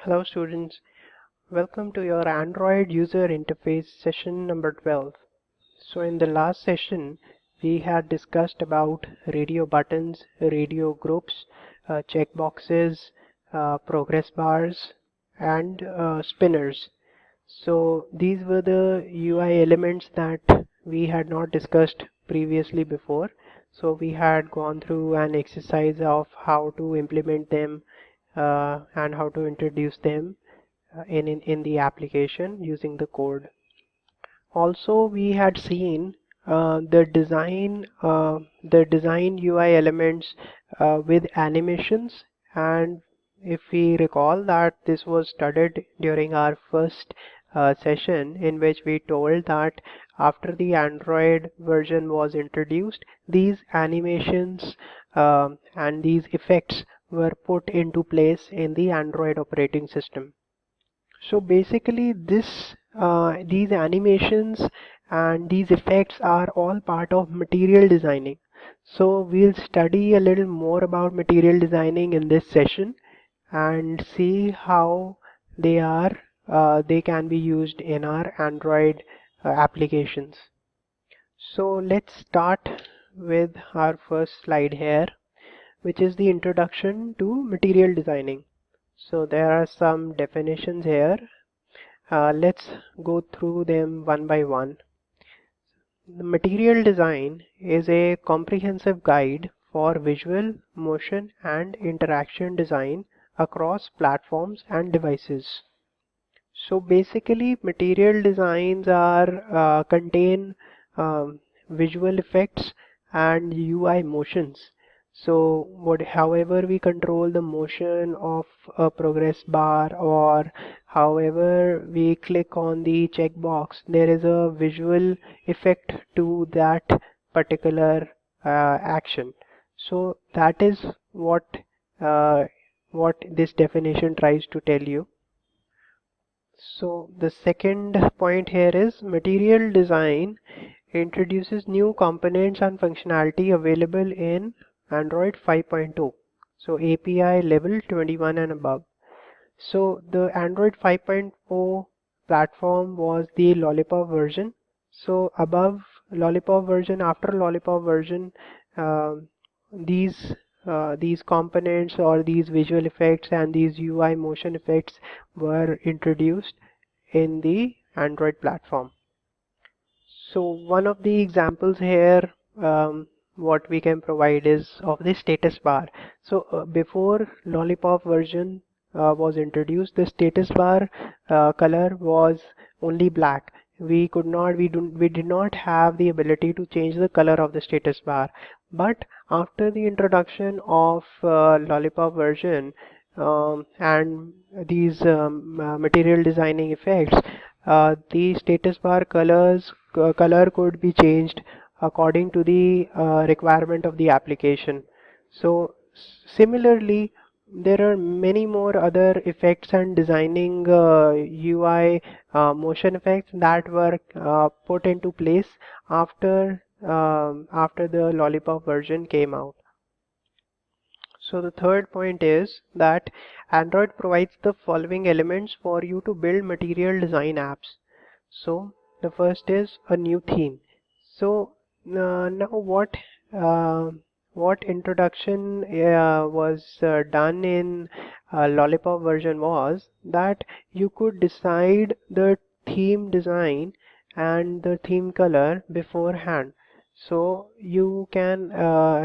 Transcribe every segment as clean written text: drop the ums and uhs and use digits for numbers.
Hello students, welcome to your Android user interface session number 12. So in the last session we had discussed about radio buttons, radio groups, checkboxes, progress bars and spinners. So these were the UI elements that we had not discussed previously before. So we had gone through an exercise of how to implement them and how to introduce them in the application using the code. Also, we had seen the design UI elements with animations, and if we recall that this was studied during our first session, in which we told that after the Android version was introduced, these animations and these effects were put into place in the Android operating system. So basically these animations and these effects are all part of material designing. So we'll study a little more about material designing in this session and see how they can be used in our Android applications. So let's start with our first slide here, which is the introduction to material designing. So there are some definitions here. Let's go through them one by one. The material design is a comprehensive guide for visual, motion and interaction design across platforms and devices. So basically material designs are contain visual effects and UI motions. So however we control the motion of a progress bar, or however we click on the checkbox, there is a visual effect to that particular action. So that is uh, what this definition tries to tell you. So the second point here is material design introduces new components and functionality available in Android 5.0. So API level 21 and above. So the Android 5.0 platform was the Lollipop version. So above Lollipop version, after Lollipop version, uh, these components or these visual effects and these UI motion effects were introduced in the Android platform. So one of the examples here, what we can provide is of the status bar. So before Lollipop version was introduced, the status bar color was only black. We did not have the ability to change the color of the status bar. But after the introduction of Lollipop version and these material designing effects, the status bar color could be changed according to the requirement of the application. So similarly, there are many more other effects and designing UI motion effects that were put into place after the Lollipop version came out. So the third point is that Android provides the following elements for you to build material design apps. So the first is a new theme. So now what introduction was done in Lollipop version was that you could decide the theme design and the theme color beforehand. So you can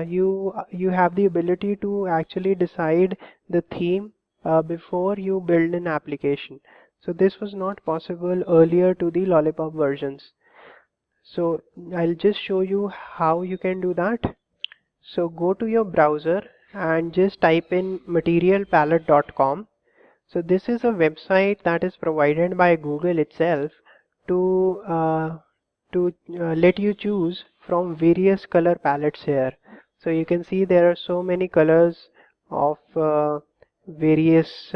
you have the ability to actually decide the theme before you build an application. So this was not possible earlier to the Lollipop versions. So I'll just show you how you can do that. So go to your browser and just type in materialpalette.com. So this is a website that is provided by Google itself to let you choose from various color palettes here. So you can see there are so many colors of various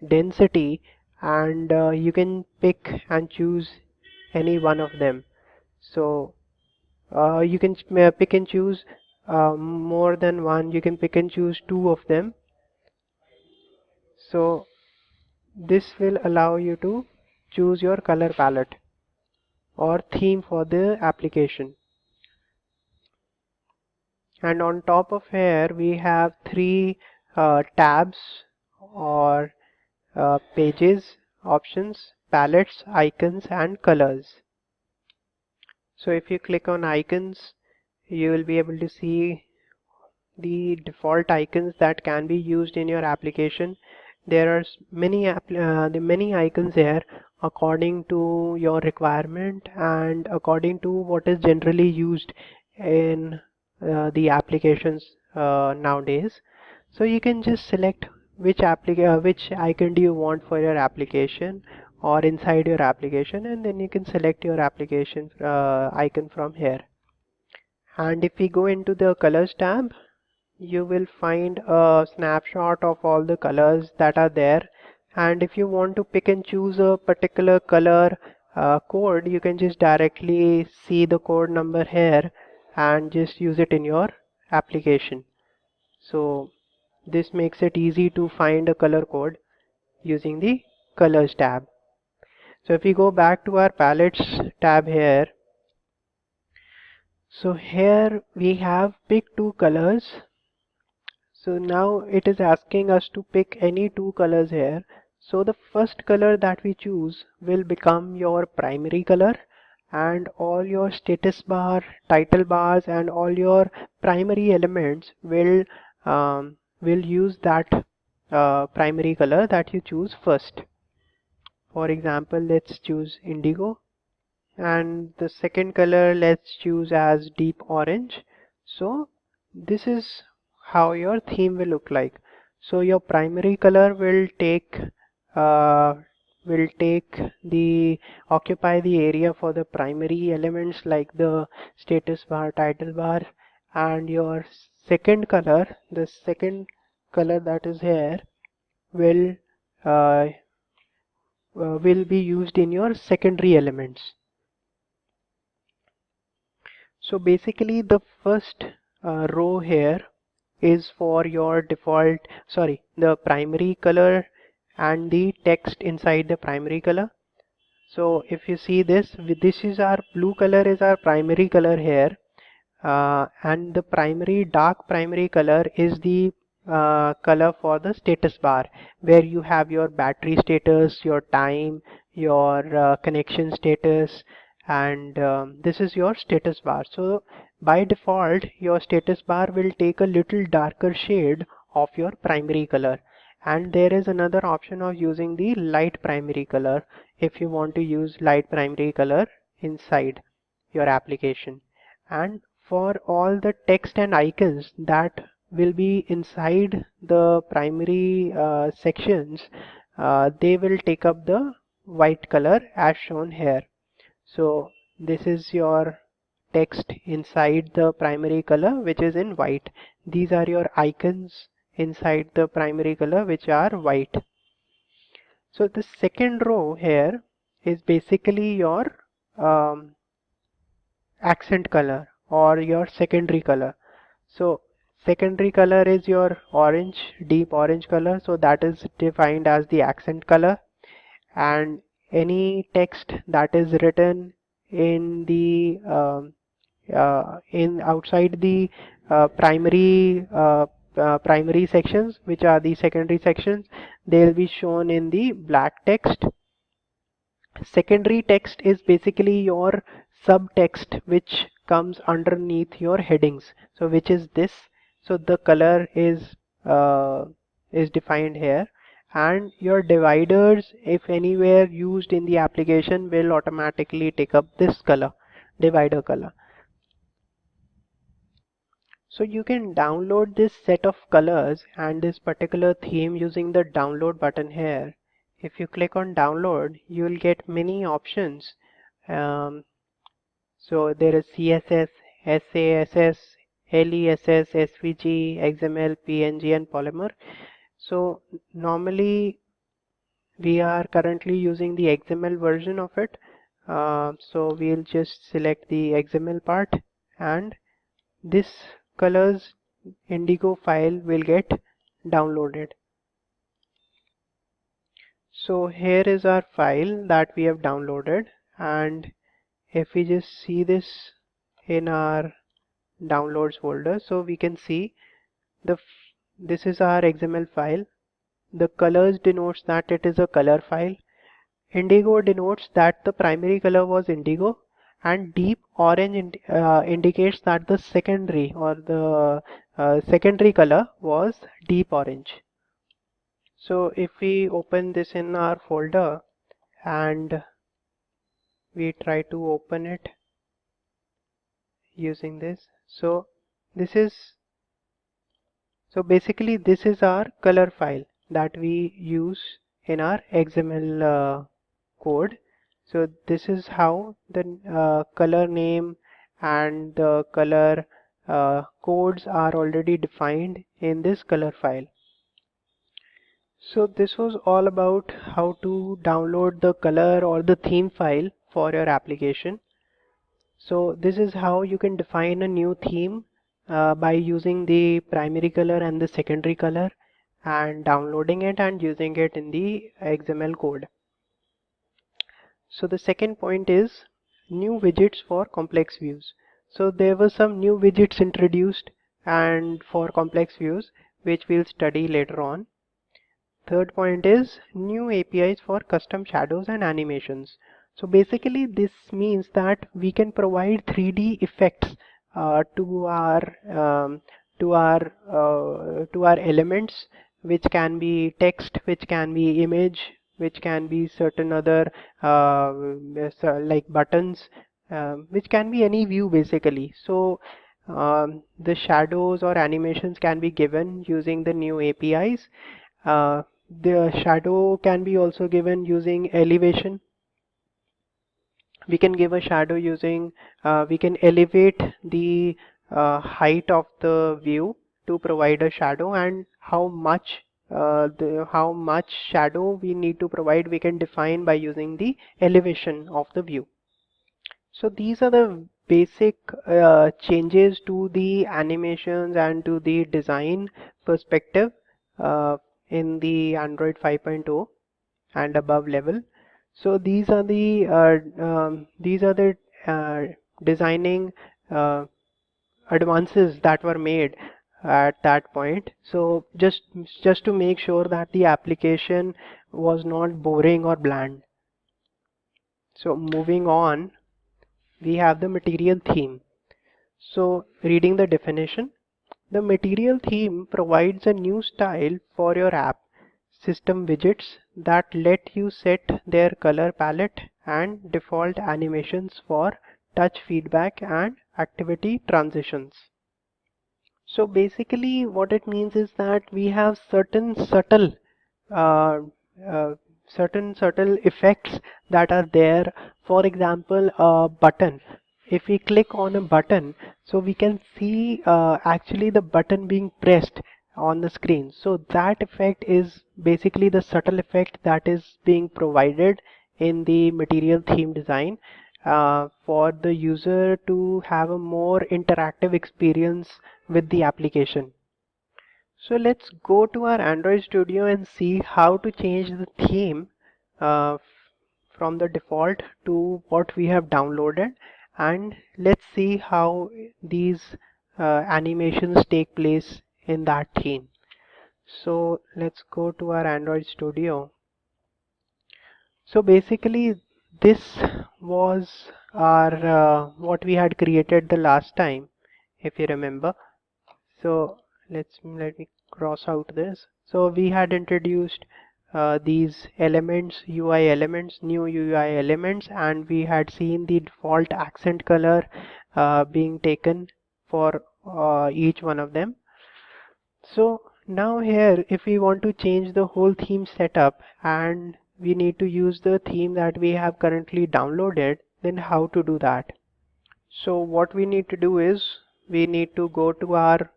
density, and you can pick and choose any one of them. So you can pick and choose more than one. You can pick and choose two of them. So this will allow you to choose your color palette or theme for the application. And on top of here we have three tabs or pages, options, palettes, icons and colors. So if you click on icons, you will be able to see the default icons that can be used in your application. There are many icons here according to your requirement and according to what is generally used in the applications nowadays. So you can just select which icon do you want for your application or inside your application, and then you can select your application icon from here. And if we go into the colors tab, you will find a snapshot of all the colors that are there, and if you want to pick and choose a particular color code, you can just directly see the code number here and just use it in your application. So this makes it easy to find a color code using the colors tab. So if we go back to our palettes tab here, so here we have pick two colors. So now it is asking us to pick any two colors here. So the first color that we choose will become your primary color, and all your status bar, title bars and all your primary elements will use that primary color that you choose first. For example, let's choose indigo, and the second color let's choose as deep orange. So this is how your theme will look like. So your primary color will uh, occupy the area for the primary elements like the status bar, title bar, and your second color, the second color that is here will be used in your secondary elements. So basically the first row here is for your the primary color and the text inside the primary color. So if you see this, this is our blue color is our primary color here, and the dark primary color is the color for the status bar, where you have your battery status, your time, your connection status, and this is your status bar. So by default your status bar will take a little darker shade of your primary color, and there is another option of using the light primary color if you want to use light primary color inside your application. And for all the text and icons that will be inside the primary sections, they will take up the white color as shown here. So this is your text inside the primary color, which is in white. These are your icons inside the primary color, which are white. So the second row here is basically your accent color or your secondary color. So secondary color is your orange, deep orange color, so that is defined as the accent color. And any text that is written in the in outside the primary sections, which are the secondary sections, they will be shown in the black text. Secondary text is basically your subtext which comes underneath your headings, so which is this. So the color is defined here, and your dividers, if anywhere used in the application, will automatically take up this color, divider color. So you can download this set of colors and this particular theme using the download button here. If you click on download, you will get many options. So there is CSS, SASS, LESS, SVG, XML, PNG and Polymer. So normally we are currently using the XML version of it. So we'll just select the XML part, and this colors indigo file will get downloaded. So here is our file that we have downloaded, and if we just see this in our downloads folder, so we can see this is our XML file. The colors denotes that it is a color file. Indigo denotes that the primary color was indigo, and deep orange indicates that the secondary or the secondary color was deep orange. So if we open this in our folder and we try to open it using this, so this is basically this is our color file that we use in our XML code. So this is how the color name and the color codes are already defined in this color file. So this was all about how to download the color or the theme file for your application. So this is how you can define a new theme by using the primary color and the secondary color and downloading it and using it in the XML code. So the second point is new widgets for complex views. So there were some new widgets introduced and for complex views, which we'll study later on. Third point is new APIs for custom shadows and animations. So basically this means that we can provide 3D effects to our elements, which can be text, which can be image, which can be certain other like buttons, which can be any view basically. So the shadows or animations can be given using the new APIs. The shadow can be also given using elevation. We can give a shadow using we can elevate the height of the view to provide a shadow, and how much shadow we need to provide we can define by using the elevation of the view. So these are the basic changes to the animations and to the design perspective in the Android 5.0 and above level. So these are the designing advances that were made at that point. So just to make sure that the application was not boring or bland. So moving on, we have the material theme. So reading the definition, the material theme provides a new style for your app system widgets that let you set their color palette and default animations for touch feedback and activity transitions. So basically what it means is that we have uh, uh, certain subtle effects that are there. For example, a button. If we click on a button, so we can see actually the button being pressed on the screen. So that effect is basically the subtle effect that is being provided in the material theme design for the user to have a more interactive experience with the application. So let's go to our Android Studio and see how to change the theme uh, from the default to what we have downloaded, and let's see how these animations take place in that theme. So let's go to our Android Studio. So basically this was our what we had created the last time, if you remember. So let me cross out this. So we had introduced these elements, UI elements, new UI elements, and we had seen the default accent color being taken for each one of them. So now here, if we want to change the whole theme setup and we need to use the theme that we have currently downloaded, then how to do that? So what we need to do is we need to go to our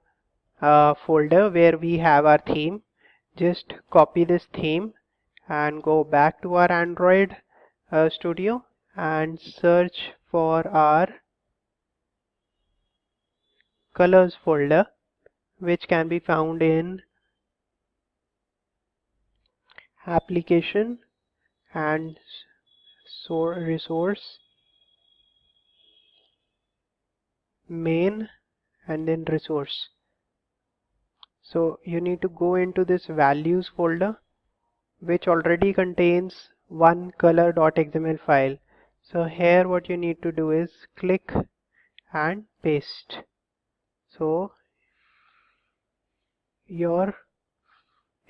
folder where we have our theme. Just copy this theme and go back to our Android Studio and search for our colors folder, which can be found in application and resource, main, and then resource. So you need to go into this values folder, which already contains one color.xml file. So here what you need to do is click and paste. So your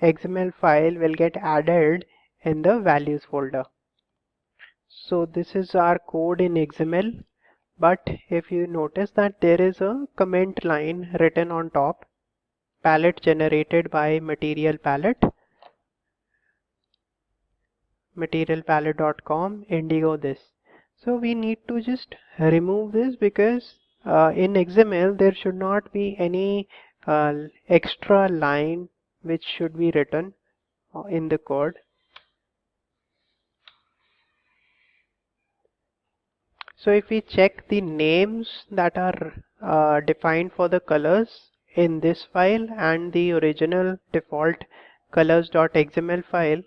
XML file will get added in the values folder. So this is our code in XML, but if you notice that there is a comment line written on top, palette generated by material palette, materialpalette.com, indigo this. So we need to just remove this because in XML there should not be any extra line which should be written in the code. So if we check the names that are defined for the colors in this file and the original default colors.xml file,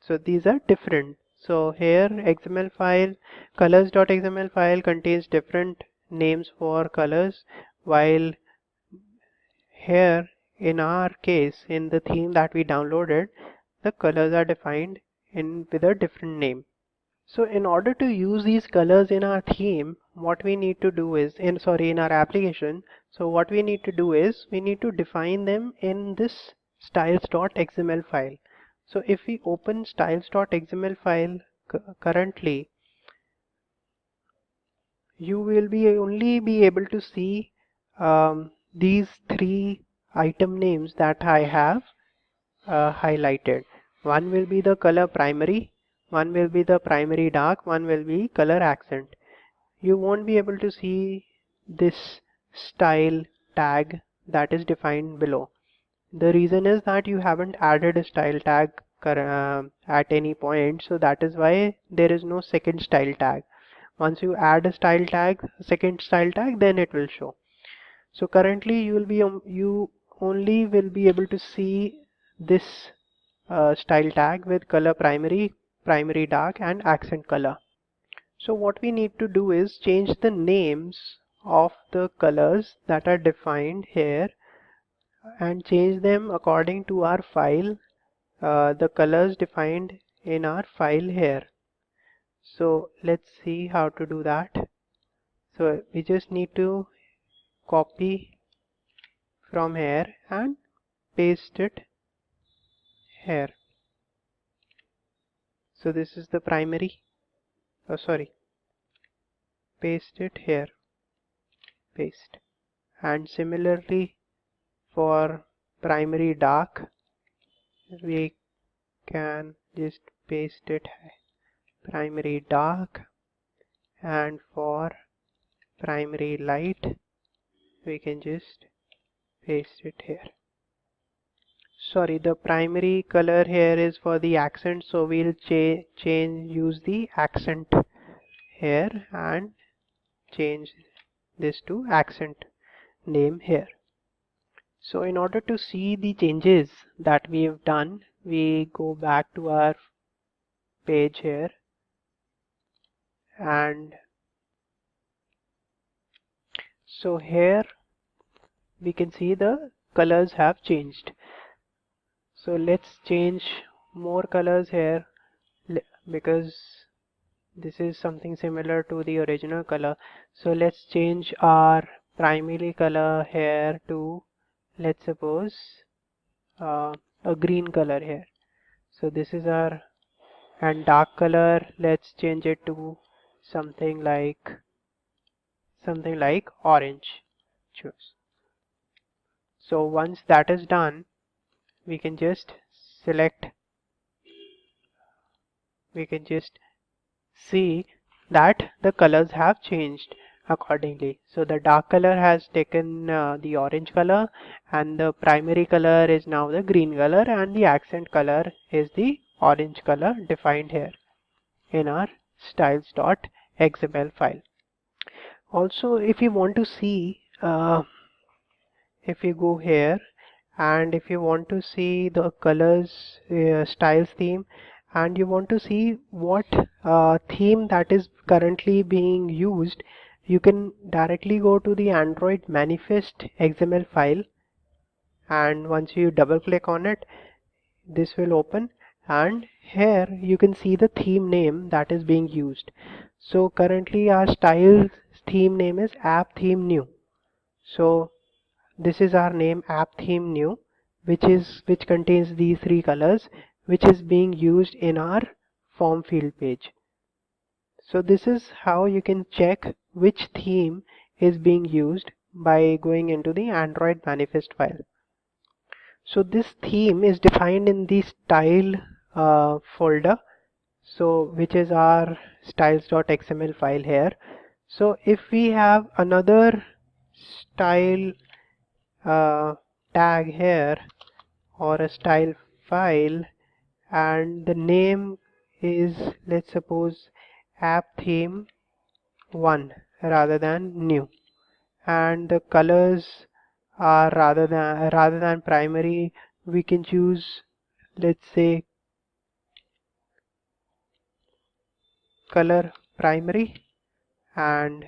so these are different. So here XML file, colors.xml file contains different names for colors, while here in our case, in the theme that we downloaded, the colors are defined with a different name. So in order to use these colors in our theme, what we need to do is in our application, so what we need to do is we need to define them in this styles.xml file. So if we open styles.xml file currently, you will only be able to see these three item names that I have highlighted. One will be the color primary, one will be the primary dark, one will be color accent. You won't be able to see this style tag that is defined below. The reason is that you haven't added a style tag at any point, so that is why there is no second style tag. Once you add a style tag, second style tag, then it will show. So currently you only will be able to see this style tag with color primary, primary dark, and accent color. So what we need to do is change the names of the colors that are defined here and change them according to our file, the colors defined in our file here. So let's see how to do that. So we just need to copy from here and paste it here. So this is the primary, paste it here, paste. And similarly for primary dark, we can just paste it primary dark, and for primary light we can just paste it here. Sorry, the primary color here is for the accent, so we'll use the accent here and change this to accent name here. So in order to see the changes that we have done, we go back to our page here, and so here we can see the colors have changed. So let's change more colors here because this is something similar to the original color. So let's change our primary color here to, let's suppose, a green color here. So this is our, and dark color, let's change it to something like orange. Choose. So once that is done, we can just see that the colors have changed accordingly. So the dark color has taken the orange color, and the primary color is now the green color, and the accent color is the orange color defined here in our styles.xml file. Also, if you want to see, if you go here and if you want to see the colors styles theme and you want to see what theme that is currently being used, you can directly go to the Android manifest XML file, and once you double click on it, this will open, and here you can see the theme name that is being used. So currently our styles theme name is app theme new. So this is our name, app theme new, which contains these three colors, which is being used in our form field page. So this is how you can check which theme is being used by going into the Android manifest file. So this theme is defined in the style folder, so which is our styles.xml file here. So if we have another style tag here, or a style file, and the name is, let's suppose, app theme 1 rather than new, and the colors are rather than primary, we can choose, let's say, color primary and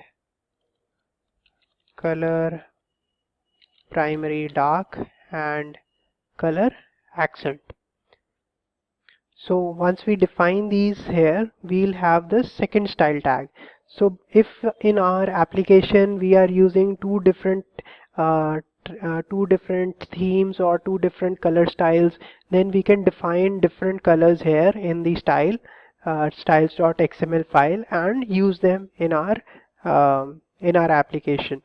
color primary dark and color accent. So once we define these here, we'll have the second style tag. So if in our application we are using two different themes or two different color styles, then we can define different colors here in the styles.xml file and use them in our application.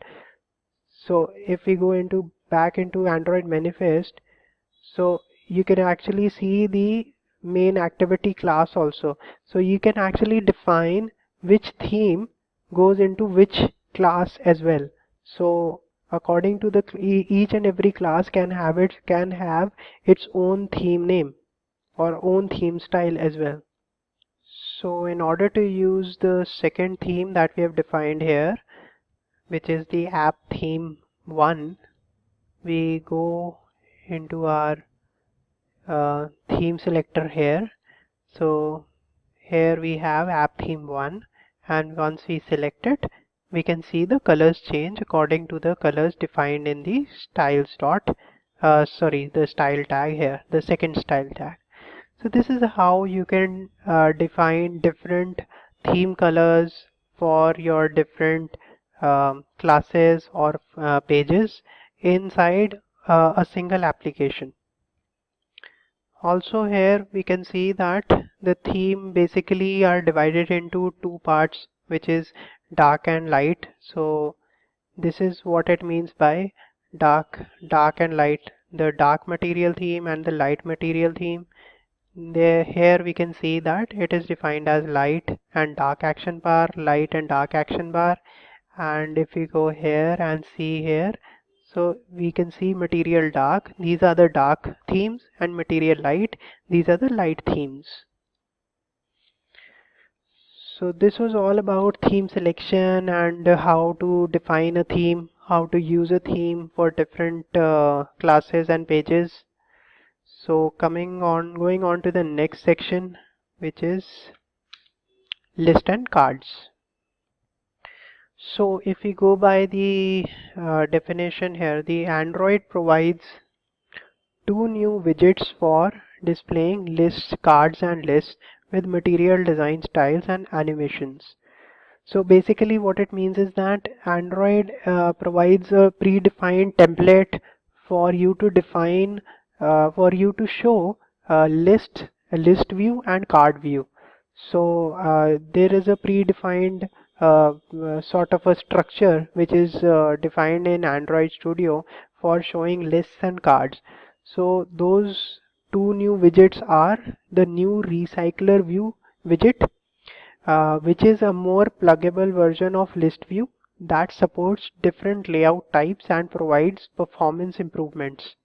So if we go back into Android manifest, so you can actually see the main activity class also. So you can actually define which theme goes into which class as well. So according to the each and every class can have its own theme name or own theme style as well. So in order to use the second theme that we have defined here, which is the app theme 1, we go into our theme selector here. So here we have app theme 1, and once we select it, we can see the colors change according to the colors defined in the the style tag here, the second style tag. So this is how you can define different theme colors for your different classes or pages inside a single application. Also here we can see that the theme basically are divided into two parts, which is dark and light. So this is what it means by dark and light, the dark material theme and the light material theme. Here we can see that it is defined as light and dark action bar, light and dark action bar. And if we go here and see here, so we can see material dark, these are the dark themes, and material light, these are the light themes. So this was all about theme selection and how to define a theme, how to use a theme for different classes and pages. So going on to the next section, which is list and cards. So if we go by the definition here, the Android provides two new widgets for displaying lists, cards and lists with material design styles and animations. So basically what it means is that Android provides a predefined template for you to define, for you to show a list view and card view. So there is a predefined sort of a structure which is defined in Android Studio for showing lists and cards. So those two new widgets are the new recycler view widget, which is a more pluggable version of list view that supports different layout types and provides performance improvements.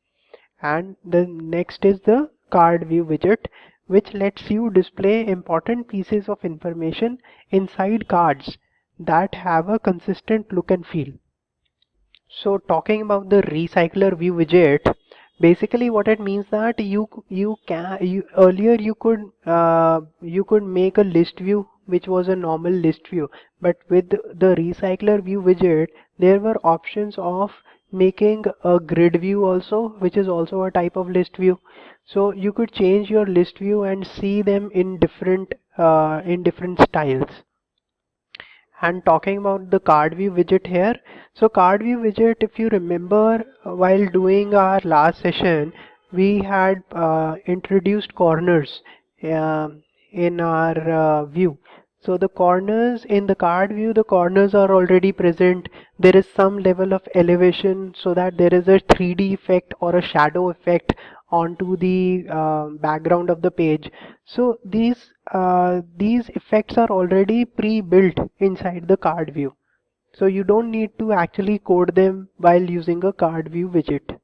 And the next is the card view widget, which lets you display important pieces of information inside cards that have a consistent look and feel. So talking about the recycler view widget, Basically what it means that earlier you could make a list view which was a normal list view, but with the recycler view widget there were options of making a grid view also, which is also a type of list view. So you could change your list view and see them in different styles. And talking about the card view widget here, so card view widget, if you remember, while doing our last session we had introduced corners uh, in our view. So the corners in the card view, the corners are already present. There is some level of elevation so that there is a 3D effect or a shadow effect onto the background of the page. So these effects are already pre-built inside the card view. So you don't need to actually code them while using a card view widget.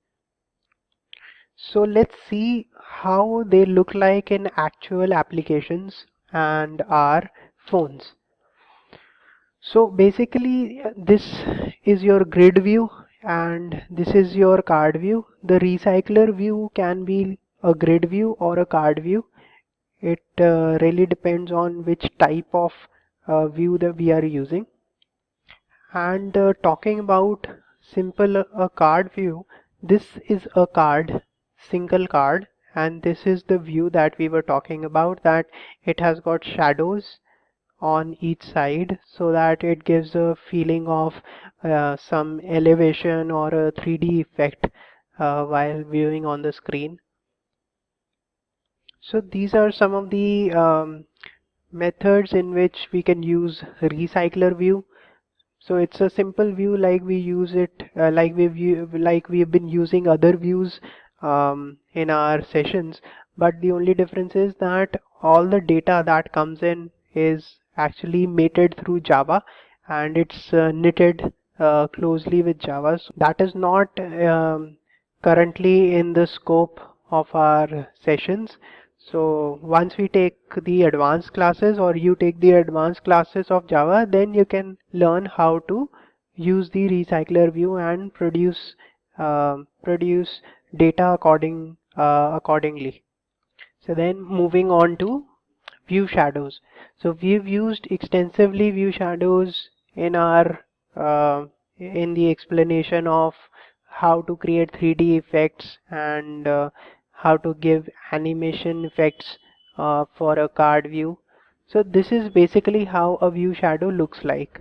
So let's see how they look like in actual applications and our phones. So basically this is your grid view and this is your card view. The recycler view can be a grid view or a card view. It really depends on which type of view that we are using. And talking about simple a card view, this is a card, single card, and this is the view that we were talking about, that it has got shadows on each side so that it gives a feeling of some elevation or a 3D effect while viewing on the screen. So these are some of the methods in which we can use recycler view. So it's a simple view like we use it like we've been using other views in our sessions, but the only difference is that all the data that comes in is actually mated through Java, and it's knitted closely with Java. So that is not currently in the scope of our sessions. So once we take the advanced classes, or you take the advanced classes of Java, then you can learn how to use the recycler view and produce data accordingly. So then moving on to view shadows. So we've used extensively view shadows in our in the explanation of how to create 3D effects and how to give animation effects for a card view. So this is basically how a view shadow looks like.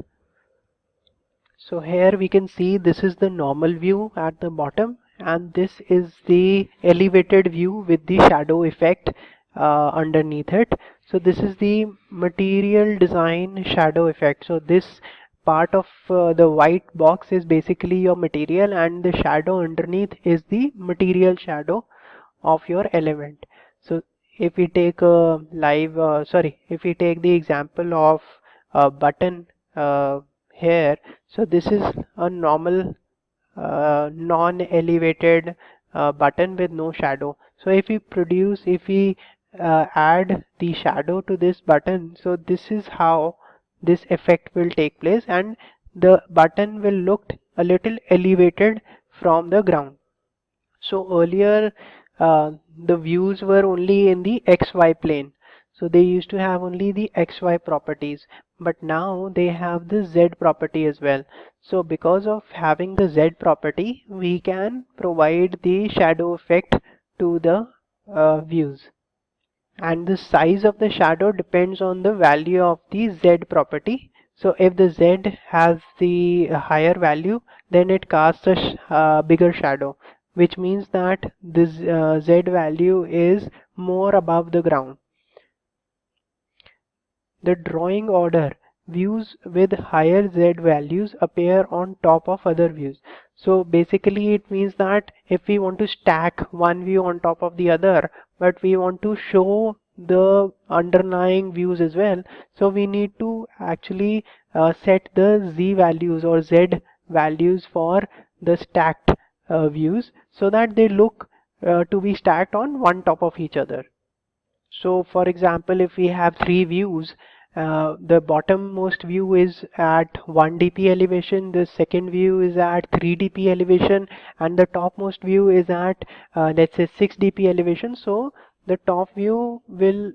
So here we can see this is the normal view at the bottom, and this is the elevated view with the shadow effect underneath it. So this is the material design shadow effect. So this part of the white box is basically your material, and the shadow underneath is the material shadow of your element. So if we take a if we take the example of a button here, so this is a normal non-elevated button with no shadow. So if we add the shadow to this button, so this is how this effect will take place, and the button will look a little elevated from the ground. So earlier the views were only in the XY plane. So they used to have only the XY properties, but now they have the Z property as well. So because of having the Z property, we can provide the shadow effect to the views. And the size of the shadow depends on the value of the Z property. So if the Z has the higher value, then it casts a bigger shadow, which means that this Z value is more above the ground. The drawing order: views with higher Z values appear on top of other views. So basically it means that if we want to stack one view on top of the other, but we want to show the underlying views as well, so we need to actually set the Z values or Z values for the stacked views so that they look to be stacked on one top of each other. So for example, if we have three views the bottommost view is at 1 dp elevation, the second view is at 3 dp elevation, and the topmost view is at let's say 6 dp elevation. So the top view will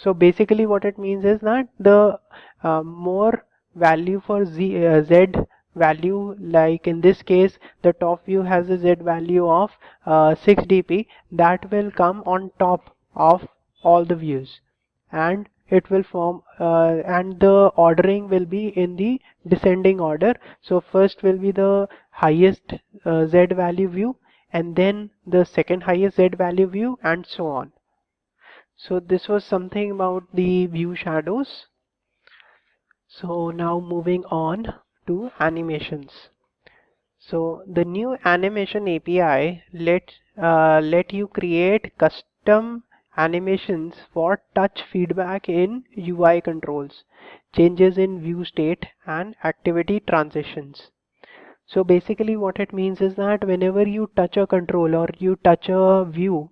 so basically what it means is that the more value for z value, like in this case the top view has a z value of 6 dp, that will come on top of all the views, and it will form and the ordering will be in the descending order. So first will be the highest z value view, and then the second highest z value view, and so on. So this was something about the view shadows. So now moving on to animations. So the new animation API let you create custom animations for touch feedback in UI controls, changes in view state, and activity transitions. So basically what it means is that whenever you touch a control or you touch a view,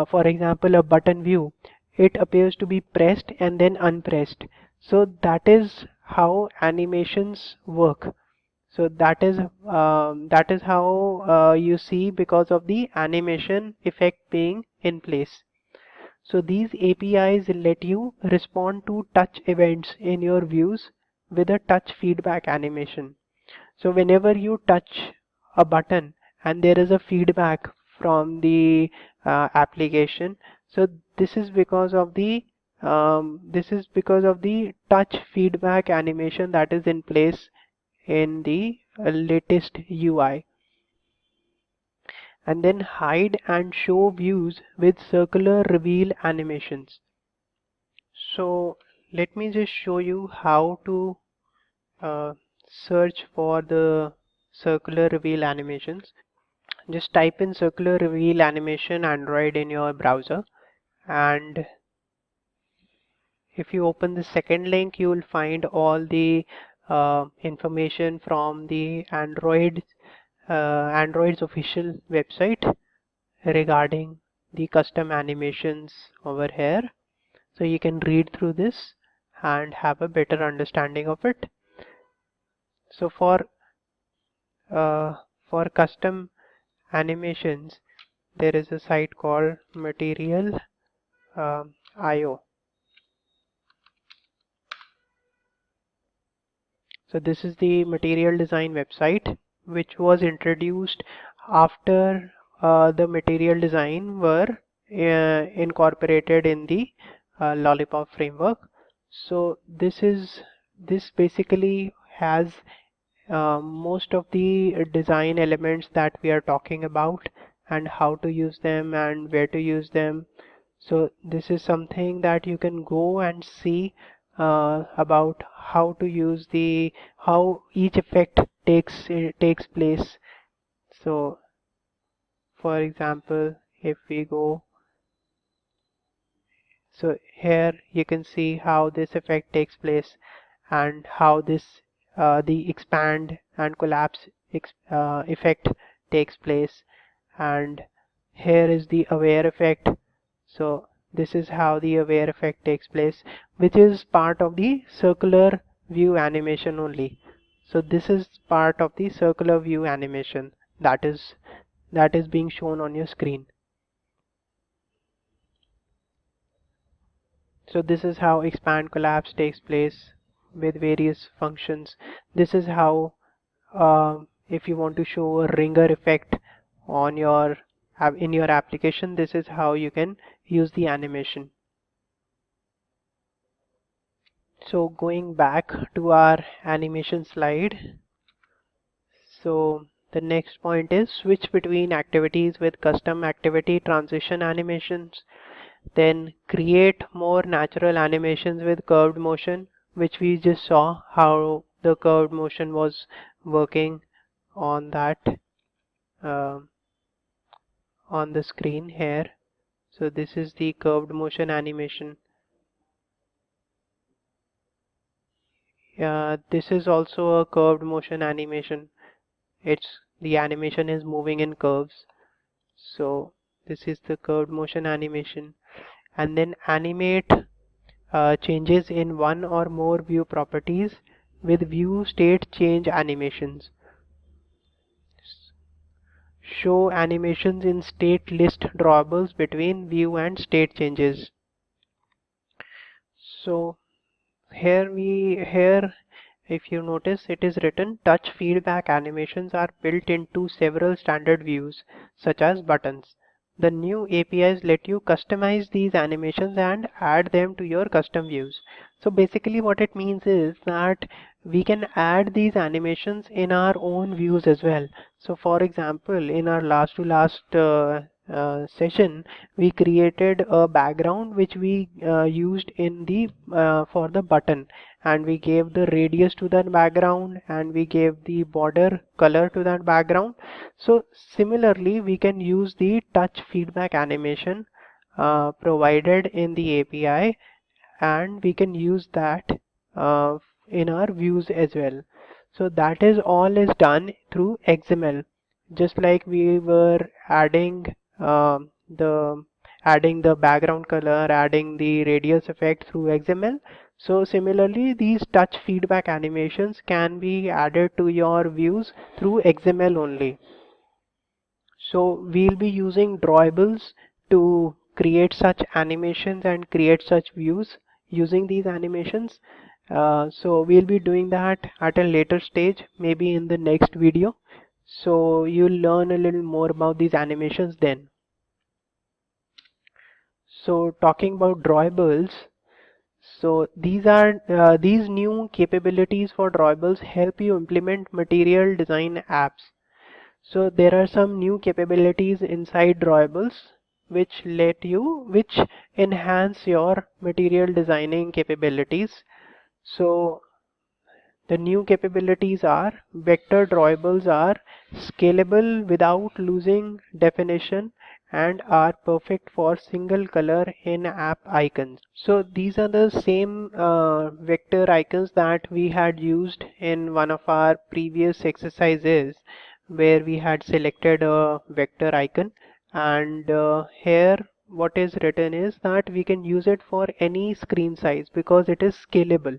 for example a button view, it appears to be pressed and then unpressed. So that is how animations work. So that is how you see, because of the animation effect being in place. So these APIs let you respond to touch events in your views with a touch feedback animation. So whenever you touch a button and there is a feedback from the application, so this is because of the touch feedback animation that is in place in the latest UI. And then hide and show views with circular reveal animations. So let me just show you how to search for the circular reveal animations. Just type in circular reveal animation Android in your browser, and if you open the second link you will find all the information from the Android's official website regarding the custom animations over here. So you can read through this and have a better understanding of it. So for custom animations there is a site called Material IO. So this is the material design website, which was introduced after the material design were incorporated in the Lollipop framework. So this basically has most of the design elements that we are talking about, and how to use them and where to use them. So this is something that you can go and see about how to use how each effect takes place. So for example, if we go, so here you can see how this effect takes place, and how this the expand and collapse effect takes place, and here is the aware effect. So this is how the aware effect takes place, which is part of the circular view animation only. So this is part of the circular view animation that is being shown on your screen. So this is how expand collapse takes place with various functions. This is how if you want to show a ringer effect on your in your application, this is how you can use the animation. So going back to our animation slide, so the next point is switch between activities with custom activity transition animations. Then create more natural animations with curved motion, which we just saw how the curved motion was working on that on the screen here. So this is the curved motion animation. This is also a curved motion animation. The animation is moving in curves. So this is the curved motion animation. And then animate changes in one or more view properties with view state change animations. Show animations in state list drawables between view and state changes. So here if you notice, it is written touch feedback animations are built into several standard views such as buttons. The new APIs let you customize these animations and add them to your custom views. So basically what it means is that we can add these animations in our own views as well. So for example, in our last to last session, we created a background which we used in the for the button, and we gave the radius to that background and we gave the border color to that background. So similarly we can use the touch feedback animation provided in the API, and we can use that uh, in our views as well. So that is all is done through XML, just like we were adding the background color, adding the radius effect through XML. So similarly, these touch feedback animations can be added to your views through XML only. So we'll be using drawables to create such animations and create such views using these animations. So we'll be doing that at a later stage, maybe in the next video. So you'll learn a little more about these animations then. So talking about drawables, so these new capabilities for drawables help you implement material design apps. So there are some new capabilities inside drawables which enhance your material designing capabilities. So the new capabilities are vector drawables are scalable without losing definition and are perfect for single color in-app icons. So these are the same vector icons that we had used in one of our previous exercises, where we had selected a vector icon, and here what is written is that we can use it for any screen size because it is scalable.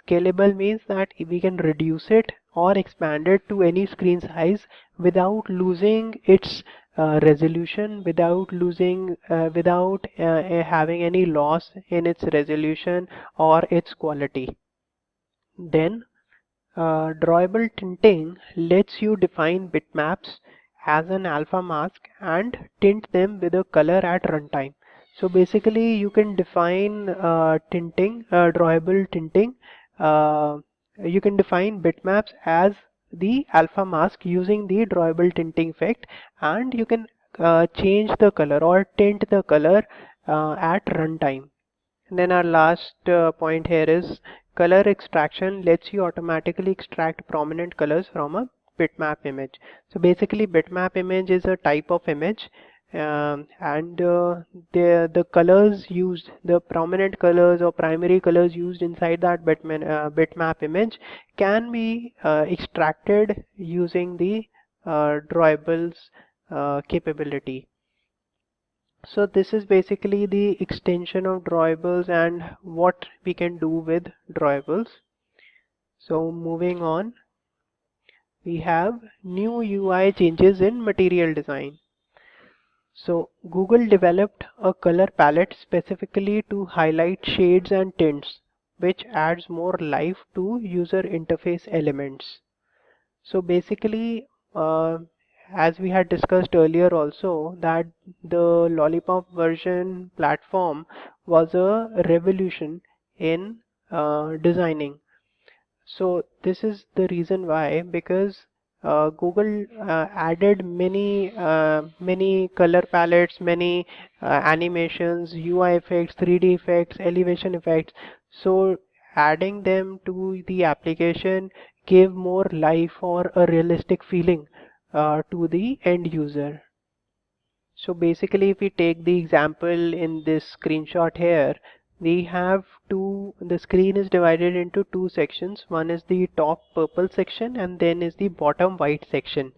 Scalable means that we can reduce it or expand it to any screen size without losing its resolution, without having any loss in its resolution or its quality. Then drawable tinting lets you define bitmaps as an alpha mask and tint them with a color at runtime. So basically you can define drawable tinting. You can define bitmaps as the alpha mask using the drawable tinting effect, and you can change the color or tint the color at runtime. And then our last point here is color extraction lets you automatically extract prominent colors from a bitmap image. So basically bitmap image is a type of image, and the colors used, the prominent colors or primary colors used inside that bitmap image can be extracted using the drawables capability. So this is basically the extension of drawables and what we can do with drawables. So moving on, we have new UI changes in material design. So Google developed a color palette specifically to highlight shades and tints, which adds more life to user interface elements. So basically, as we had discussed earlier also, that the Lollipop version platform was a revolution in designing. So this is the reason why, because Google added many color palettes, many animations, UI effects, 3D effects, elevation effects. So adding them to the application gave more life or a realistic feeling to the end user. So basically, if we take the example in this screenshot here, we have the screen is divided into two sections. One is the top purple section and then is the bottom white section.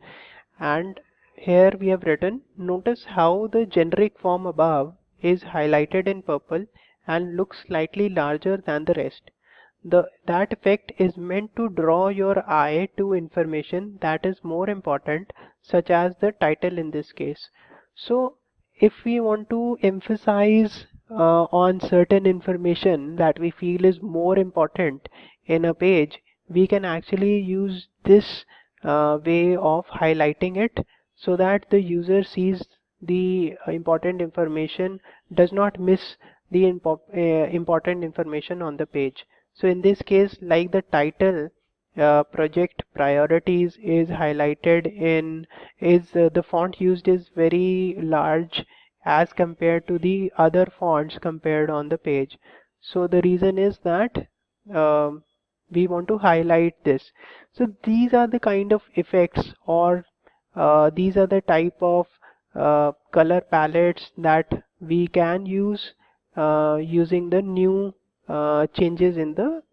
And here we have written, notice how the generic form above is highlighted in purple and looks slightly larger than the rest. That effect is meant to draw your eye to information that is more important, such as the title in this case. So if we want to emphasize on certain information that we feel is more important in a page, we can actually use this way of highlighting it so that the user sees the important information, does not miss the important information on the page. So in this case, like the title, project priorities is highlighted in, is the font used is very large as compared to the other fonts compared on the page. So the reason is that um, we want to highlight this. So these are the kind of effects, or these are the type of color palettes that we can use using the new changes in the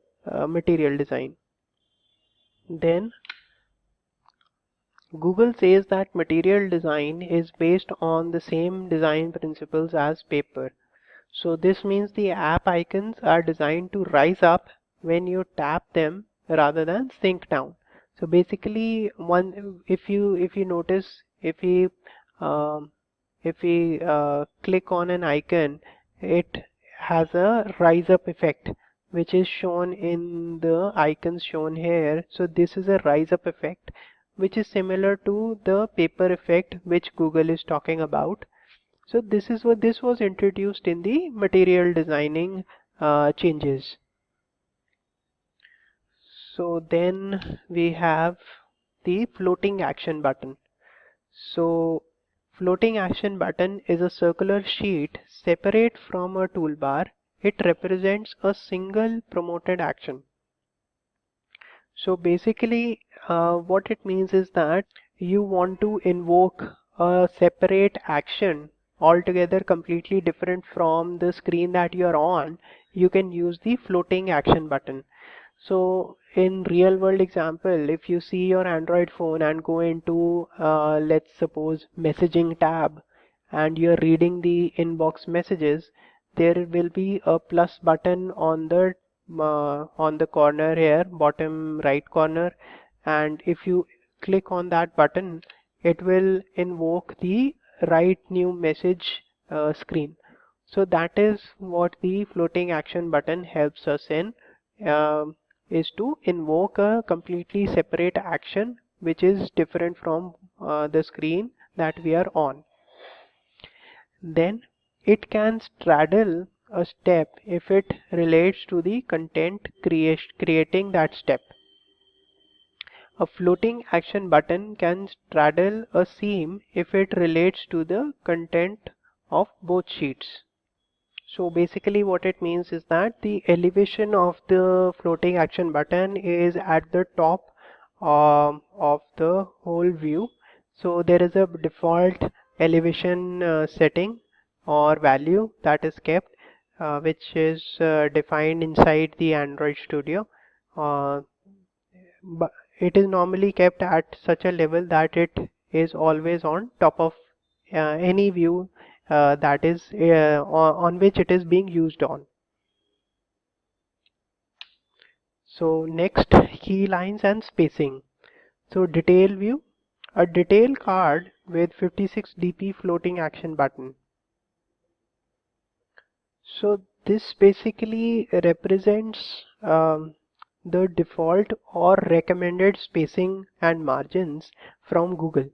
material design. Then Google says that material design is based on the same design principles as paper. So this means the app icons are designed to rise up when you tap them rather than sink down. So basically, if you notice, um, if we click on an icon, it has a rise up effect, which is shown in the icons shown here. So this is a rise up effect, which is similar to the paper effect which Google is talking about. So this was introduced in the material designing changes. So then we have the floating action button. So floating action button is a circular sheet separate from a toolbar. It represents a single promoted action. So basically what it means is that you want to invoke a separate action altogether completely different from the screen that you are on. You can use the floating action button. So in real world example, if you see your Android phone and go into let's suppose messaging tab, and you're reading the inbox messages, there will be a plus button on the corner here, bottom right corner, and if you click on that button, it will invoke the write new message screen. So that is what the floating action button helps us in, is to invoke a completely separate action which is different from the screen that we are on. Then it can straddle a step if it relates to the content creating that step. A floating action button can straddle a seam if it relates to the content of both sheets. So basically what it means is that the elevation of the floating action button is at the top of the whole view. So there is a default elevation setting or value that is kept, which is defined inside the Android Studio. But it is normally kept at such a level that it is always on top of any view that is on which it is being used on. So next, key lines and spacing. So detail view, a detail card with 56 dp floating action button. So this basically represents the default or recommended spacing and margins from Google.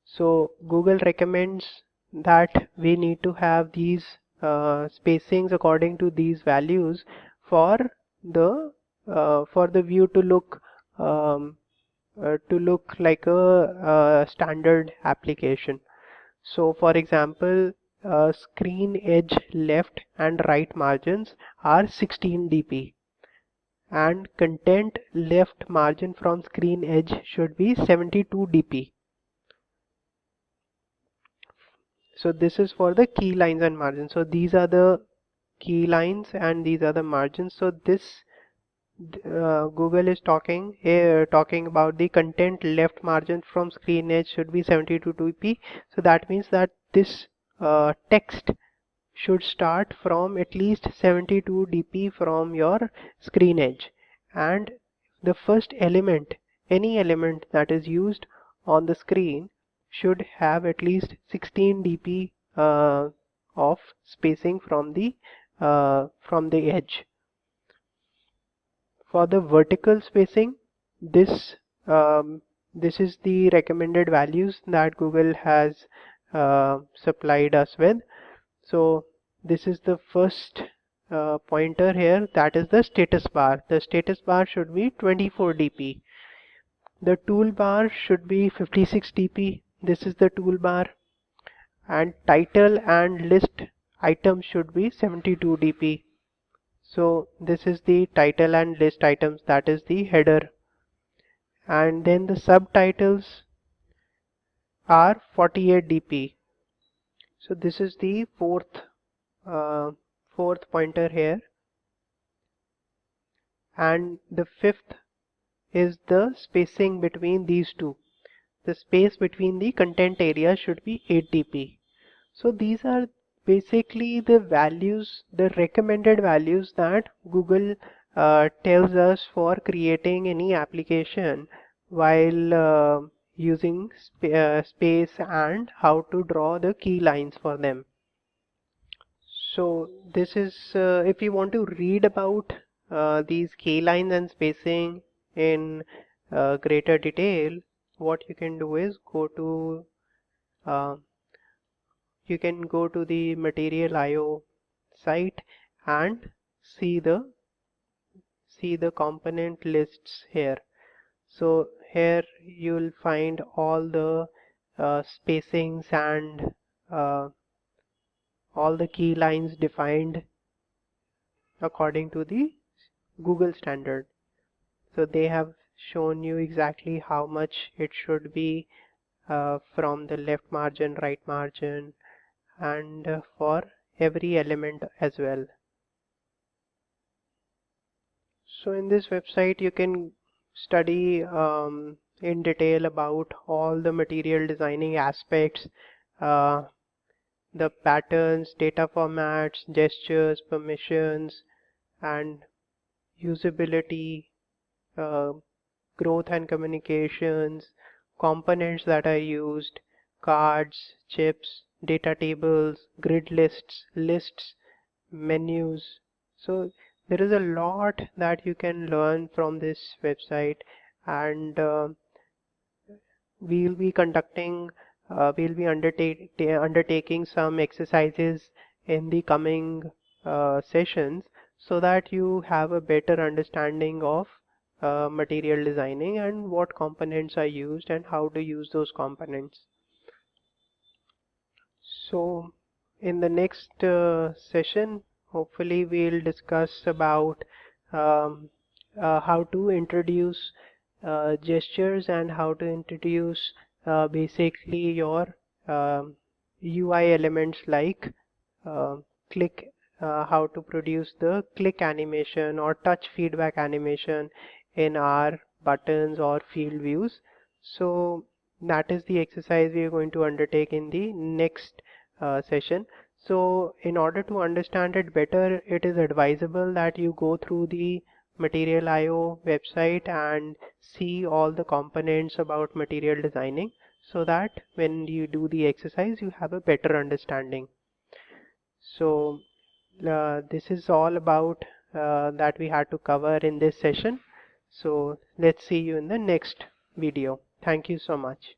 So Google recommends that we need to have these spacings according to these values for the view to look like a standard application. So for example, screen edge left and right margins are 16 dp, and content left margin from screen edge should be 72 dp. So this is for the key lines and margins. So these are the key lines and these are the margins. So this Google is talking about the content left margin from screen edge should be 72 dp. So that means that this text should start from at least 72 dp from your screen edge, and the first element, any element that is used on the screen, should have at least 16 dp of spacing from the edge. For the vertical spacing, this this is the recommended values that Google has supplied us with. So this is the first pointer here, that is the status bar. The status bar should be 24 dp. The toolbar should be 56 dp. This is the toolbar. And title and list items should be 72 dp. So this is the title and list items, that is the header. And then the subtitles are 48 dp. So this is the fourth pointer here. And the fifth is the spacing between these two. The space between the content area should be 8 dp. So these are basically the values, the recommended values that Google tells us for creating any application while using space and how to draw the key lines for them. So this is if you want to read about these key lines and spacing in greater detail, what you can do is you can go to the Material.io site and see the component lists here. So here you'll find all the spacings and all the key lines defined according to the Google standard. So they have shown you exactly how much it should be from the left margin, right margin, and for every element as well. So in this website you can study in detail about all the material designing aspects, the patterns, data formats, gestures, permissions, and usability, growth and communications, components that are used, cards, chips, data tables, grid lists, menus. So there is a lot that you can learn from this website, and we'll be undertaking some exercises in the coming sessions, so that you have a better understanding of material designing and what components are used and how to use those components. So in the next session, hopefully we'll discuss about how to introduce gestures and how to introduce basically your UI elements like click, how to produce the click animation or touch feedback animation in our buttons or field views. So that is the exercise we are going to undertake in the next session. So in order to understand it better, it is advisable that you go through the Material.io website and see all the components about material designing, so that when you do the exercise you have a better understanding. So this is all about that we had to cover in this session. So let's see you in the next video. Thank you so much.